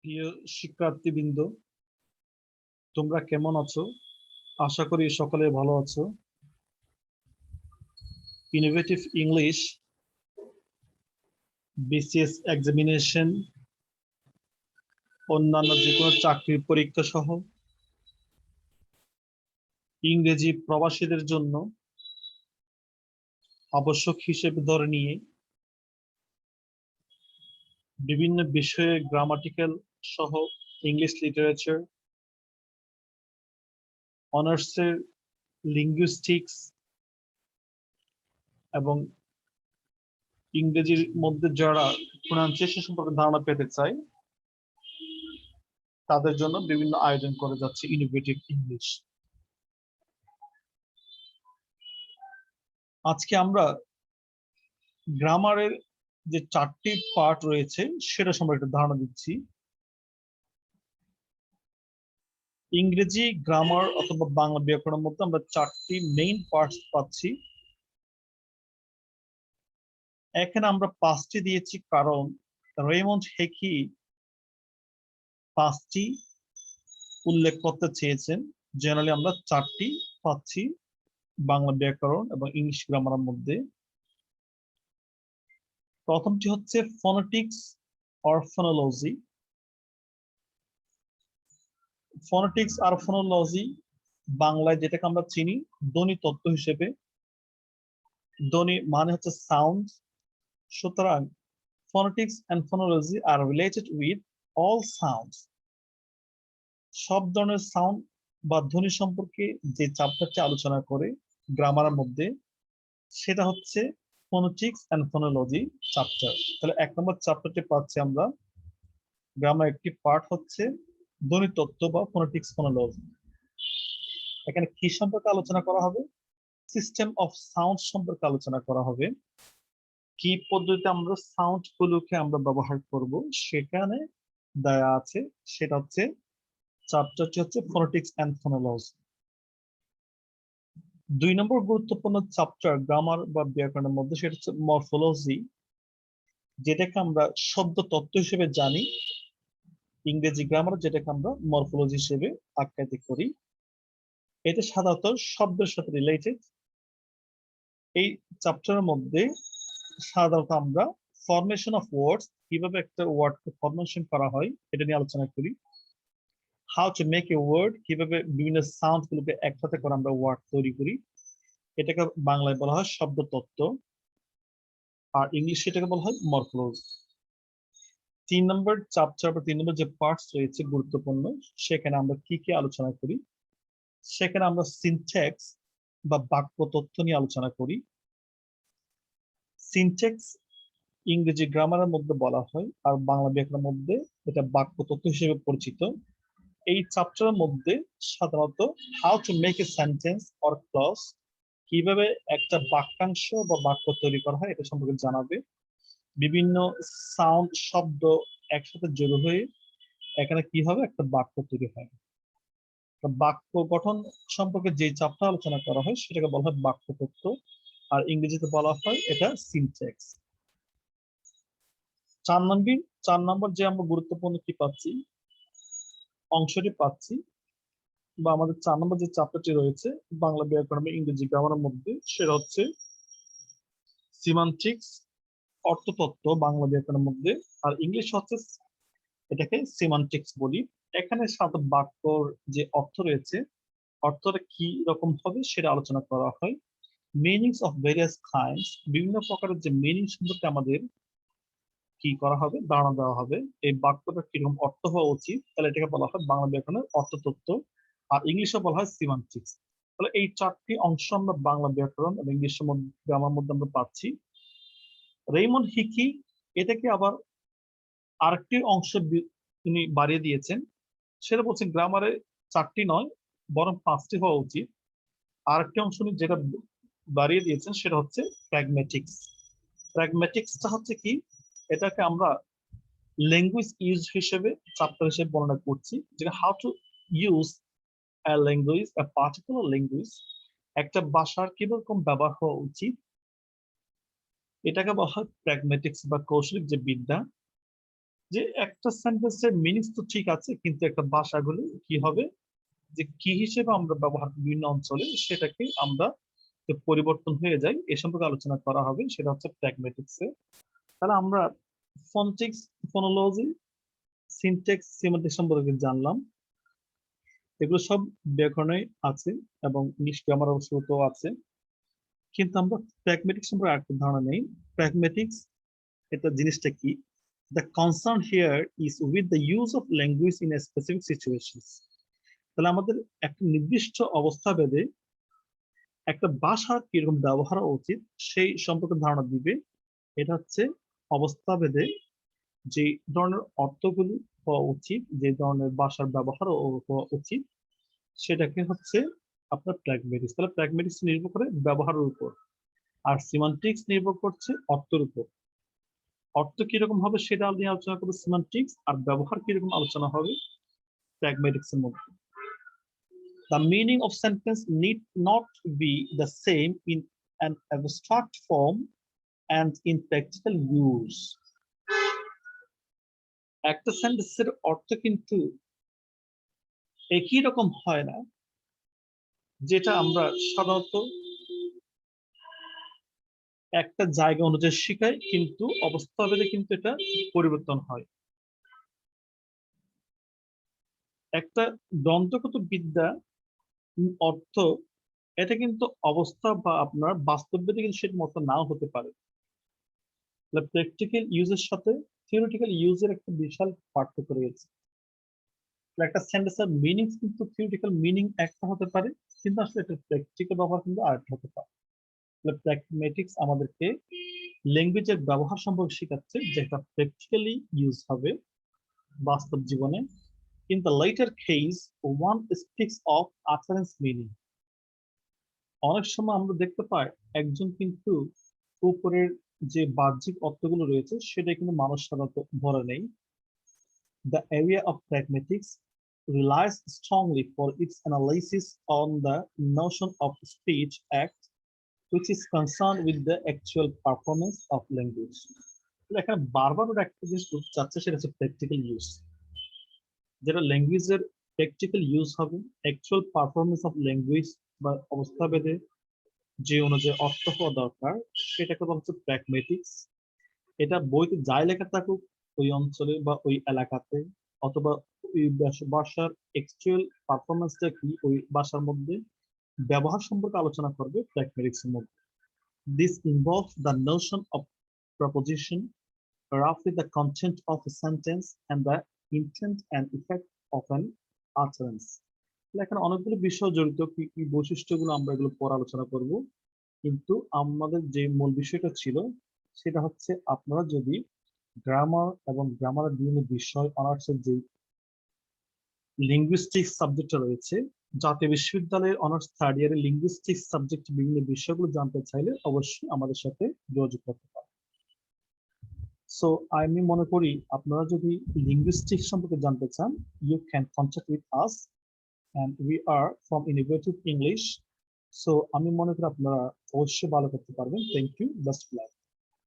প্রিয় শিক্ষার্থীবৃন্দ, তোমরা কেমন আছো? আশা করি সকলে ভালো আছো। ইনোভেটিভ ইংলিশ বিসিএস এক্সামিনেশন, অন্যান্য যে কোনো চাকরির পরীক্ষা সহ ইংরেজি প্রবাসীদের জন্য আবশ্যক হিসেবে ধরে নিয়ে বিভিন্ন বিষয়ে গ্রামাটিক্যাল সহ ইংলিশ লিটারেচার, অনার্সের লিঙ্গুইস্টিক্স এবং ইংরেজির মধ্যে যারা প্রোনাউন্সিয়েশন সম্পর্কে ধারণা পেতে চায় তাদের জন্য বিভিন্ন আয়োজন করে যাচ্ছে ইনোভেটিভ ইংলিশ। আজকে আমরা গ্রামারের যে 4টি পার্ট রয়েছে সেটা সম্পর্কে একটা ধারণা দিচ্ছি। ইংরেজি গ্রামার অথবা বাংলা ব্যাকরণের মধ্যে আমরা 4টি মেইন পার্টস পাচ্ছি। এখানে আমরা 5টি দিয়েছি কারণ রেমন্ড হেকি 5টি উল্লেখ করতে চেয়েছেন। জেনারেলি আমরা 4টি পাচ্ছি বাংলা ব্যাকরণ এবং ইংলিশ গ্রামারের মধ্যে। প্রথমটি হচ্ছে ফনেটিক্স অর ফোনোলজি। ফনেটিক্স আর ফোনোলজি বাংলায় যেটাকে আমরা চিনি ধ্বনি তত্ত্ব হিসেবে। ধ্বনি মানে হচ্ছে সাউন্ড, সুতরাং phonetics and phonology are related with all sounds. সব ধরনের সাউন্ড বা ধ্বনি সম্পর্কে যে চ্যাপ্টারটি আলোচনা করে গ্রামারের মধ্যে সেটা হচ্ছে phonetics and phonology চ্যাপ্টার। তাহলে 1 নম্বর চ্যাপ্টারটি পাচ্ছি আমরা। গ্রামার একটি পার্ট হচ্ছে ধ্বনি তত্ত্ব বা phonetics phonology। এখানে কি সম্পর্কে আলোচনা করা হবে? সিস্টেম অফ সাউন্ড সম্পর্কে আলোচনা করা হবে। কি পদ্ধতিতে আমরা সাউন্ড গুলোকে আমরা ব্যবহার করব সেখানে দেয়া আছে। সেটা হচ্ছে চ্যাপ্টারটি হচ্ছে ফনেটিক্স এন্ড ফোনোলজি। 2 নম্বর গুরুত্বপূর্ণ চ্যাপ্টার গ্রামার বা ব্যাকরণের মধ্যে সেটা হচ্ছে মরফোলজি, যেটাকে আমরা শব্দ তত্ত্ব হিসেবে জানি। ইংরেজি গ্রামার যেটাকে আমরা মরফোলজি হিসেবে আখ্যায়িত করি। এটা সাধারণত শব্দের সাথে রিলেটেড। এই চ্যাপ্টারের মধ্যে সাধারণত আমরা ফরমেশন অফ ওয়ার্ডস, কিভাবে একটা ওয়ার্ডকে ফরমেশন করা হয় এটা নিয়ে আলোচনা করি। How to make a word, কিভাবে বিভিন্ন সাউন্ড গুলোকে একসাথে করে আমরা ওয়ার্ড তৈরি করি, এটাকে বাংলায় বলা হয় শব্দ তত্ত্ব, আর ইংলিশে এটাকে বলা হয় মরফোলজি। 3 নম্বর চ্যাপ্টার বা 3 নম্বর যে পার্টস রয়েছে গুরুত্বপূর্ণ, সেখানে আমরা কি কি আলোচনা করি? সেখানে আমরা সিনট্যাক্স বা বাক্য তত্ত্ব নিয়ে আলোচনা করি। সিনট্যাক্স ইংরেজি গ্রামারের মধ্যে বলা হয় আর বাংলা ব্যাকরণের মধ্যে এটা বাক্য তত্ত্ব হিসেবে পরিচিত। এই চ্যাপ্টারের মধ্যে সাধারণত how to make a sentence or clause, কিভাবে একটা বাক্যাংশ বা বাক্য তৈরি করা হয় এটা সম্পর্কে জানাবে। বিভিন্ন সাউন্ড শব্দ একসাথে জড়ো হয়ে এখানে কি হবে, একটা বাক্য তৈরি হয়। বাক্য গঠন সম্পর্কে যে চ্যাপ্টার আলোচনা করা হয় সেটাকে বলা হয় বাক্য তত্ত্ব, আর ইংরেজিতে বলা হয় এটা সিনট্যাক্স। 4 নম্বর যে আমরা গুরুত্বপূর্ণ কি পাচ্ছি অংশটি পাচ্ছি, বা আমাদের 4 নম্বর যে চ্যাপ্টারটি রয়েছে বাংলা ব্যাকরণ বা ইংরেজি গ্রামারের মধ্যে, সেটা হচ্ছে সিমান্টিক্স, অর্থতত্ত্ব বাংলা ব্যাকরণের মধ্যে, আর ইংলিশ হচ্ছে এটাকে সিমান্টিক্স বলি। এখানে সাধারণত বাক্যর যে অর্থ রয়েছে, অর্থটা কি রকম হবে সেটা আলোচনা করা হয়। মিনিংস অফ ভেরিয়াস কাইন্ডস, বিভিন্ন প্রকারের যে মিনিং সম্পর্কে আমাদের কি করা হবে, ধারণা দেওয়া হবে। এই বাক্যটা কিরকম অর্থ হওয়া উচিত, তাহলে এটাকে বলা হয় বাংলা ব্যাকরণের অর্থতত্ত্ব, আর ইংলিশে বলা হয় সিমান্টিক্স। তাহলে এই 4টি অংশ আমরা বাংলা ব্যাকরণ এবং ইংলিশের মধ্যে গ্রামার মধ্যে আমরা পাচ্ছি। রেইমন্ড হিকি এটাকে আবার আরেকটি অংশ তিনি বাড়িয়ে দিয়েছেন। সেটা বলছেন গ্রামারে 4টি নয় বরং 5টি হওয়া উচিত। আরেকটি অংশ যেটা বাড়িয়ে দিয়েছেন সেটা হচ্ছে প্র্যাগম্যাটিক্স। প্র্যাগম্যাটিক্সটা হচ্ছে কি, এটাকে আমরা ল্যাঙ্গুয়েজ ইউজ হিসেবে চ্যাপ্টার হিসেবে বর্ণনা করছি, যেটা how to use a language, a particular language, একটা ভাষার কিরকম ব্যবহার হওয়া উচিত, এটাকে বলা হয় প্র্যাগম্যাটিক্স বা কৌশলিক যে বিদ্যা। যে একটা সেন্টেন্সের মিনিংস তো ঠিক আছে, কিন্তু একটা ভাষাগুলো কি হবে, যে কি হিসেবে আমরা ব্যবহার করি বিভিন্ন অঞ্চলে, সেটাকে আমরা যে পরিবর্তন হয়ে যায় এ সম্পর্কে আলোচনা করা হবে, সেটা হচ্ছে প্র্যাগমেটিক্সে। তাহলে আমরা ফন্টিক্স, ফোনোলজি, সিনট্যাক্স, সিমেন্টিক্স সম্পর্কে জানলাম। এগুলো সব ব্যাকরণে আছে এবং ইংলিশ গ্রামার অবশ্য আছে। কিন্তু আমরা প্র্যাগমেটিক্স সম্পর্কে আরেকটা ধারণা নেই। প্র্যাগমেটিক্স এটা জিনিসটা কি? The concern here is with the use of language in a specific situations. তাহলে আমাদের একটা নির্দিষ্ট অবস্থা ভেদে একটা ভাষা কিরকম ব্যবহার উচিত সেই সম্পর্কে ধারণা দিবে। এটা হচ্ছে অবস্থা ভেদে যে ধরনের অর্থগুলি হওয়া উচিত, যে ধরনের ভাষার ব্যবহার হওয়া উচিত, সেটাকে হচ্ছে আপনার প্র্যাগমেটিক্স। তাহলে প্র্যাগমেটিক্স নির্ভর করে ব্যবহারের উপর, আর সিমান্টিক্স নির্ভর করছে অর্থের উপর। অর্থ কিরকম হবে সেটা নিয়ে আলোচনা করবো সিমান্টিক্স, আর ব্যবহার কিরকম আলোচনা হবে প্র্যাগমেটিক্স এর মধ্যে। The meaning of sentence need not be the same in an abstract form and in practical use. একটা সেন্টেন্সের অর্থ কিন্তু একই রকম হয় না, যেটা আমরা সাধারণত একটা জায়গা অনুযায়ী শিখাই, কিন্তু অবস্থা ভেদে কিন্তু এটা পরিবর্তন হয়। একটা দন্তগত বিদ্যা অর্থ এটা কিন্তু অবস্থা বা আপনার বাস্তব ভেদে কিন্তু সেটা মতো নাও হতে পারে। প্র্যাকটিক্যাল ইউজের সাথে থিওরিটিক্যাল ইউজের একটা বিশাল পার্থক্য রয়েছে। একটা সেন্টেন্সের মিনিং কিন্তু থিওরিটিক্যাল মিনিং একটা হতে পারে, কিন্তু আসলে এটা প্র্যাকটিক্যাল ব্যবহার কিন্তু আরেকটা হতে পারে। প্র্যাগমেটিক্স আমাদেরকে ল্যাঙ্গুয়েজের ব্যবহার সম্পর্কে শেখাচ্ছে, যেটা প্র্যাকটিক্যালি ইউজ হবে বাস্তব জীবনে। In the later case, one speaks of utterance meaning. অনেক সময় আমরা দেখতে পাই একজন কিন্তু উপরের যে বাহ্যিক অর্থগুলো রয়েছে সেটা কিন্তু মানুষ সাধারণত ধরে নেই। The area of pragmatics relies strongly for its analysis on the notion of speech act, which is concerned with the actual performance of language. এখানে বারবার একটা জিনিস করতে চাচ্ছে, সেটা হচ্ছে প্র্যাকটিক্যাল ইউজ। যেটা ল্যাঙ্গুয়েজের প্র্যাকটিক্যাল ইউজ হবে, অ্যাকচুয়াল পারফরমেন্স অফ ল্যাঙ্গুয়েজ বা অবস্থা ভেদে যে অনুযায়ী অর্থ হওয়া দরকার, সেটাকে বলা হচ্ছে প্র্যাগমেটিক্স। এটা বইতে যাই লেখা থাকুক ওই অঞ্চলে বা ওই এলাকাতে, অথবা ওই ভাষার অ্যাকচুয়াল পারফরমেন্সটা কি ওই ভাষার মধ্যে, ব্যবহার সম্পর্কে আলোচনা করবে প্র্যাগমেটিক্স এর মধ্যে। This involves the notion of proposition, roughly the content of a sentence, and the intent and effect of an utterance. এখানে অনেকগুলো বিষয় জড়িত, কি কি বৈশিষ্ট্যগুলো আমরা এগুলো পরে আলোচনা করব। কিন্তু আমাদের যে মূল বিষয়টা ছিল সেটা হচ্ছে, আপনারা যদি গ্রামার এবং গ্রামারের বিভিন্ন বিষয় অনার্সের যে লিঙ্গুইস্টিক্স সাবজেক্টটা রয়েছে, জাতীয় বিশ্ববিদ্যালয়ের অনার্স থার্ড ইয়ারের লিঙ্গুইস্টিক্স সাবজেক্ট বিভিন্ন বিষয়গুলো জানতে চাইলে অবশ্যই আমাদের সাথে যোগাযোগ করতে পারেন। সো আমি মনে করি আপনারা যদি লিঙ্গুইস্টিক্স সম্পর্কে জানতে চান, you can contact with us, and we are from Innovative English. So আমি মনে করি আপনারা অবশ্যই ভালো করতে পারবেন। Thank you, best of lakh.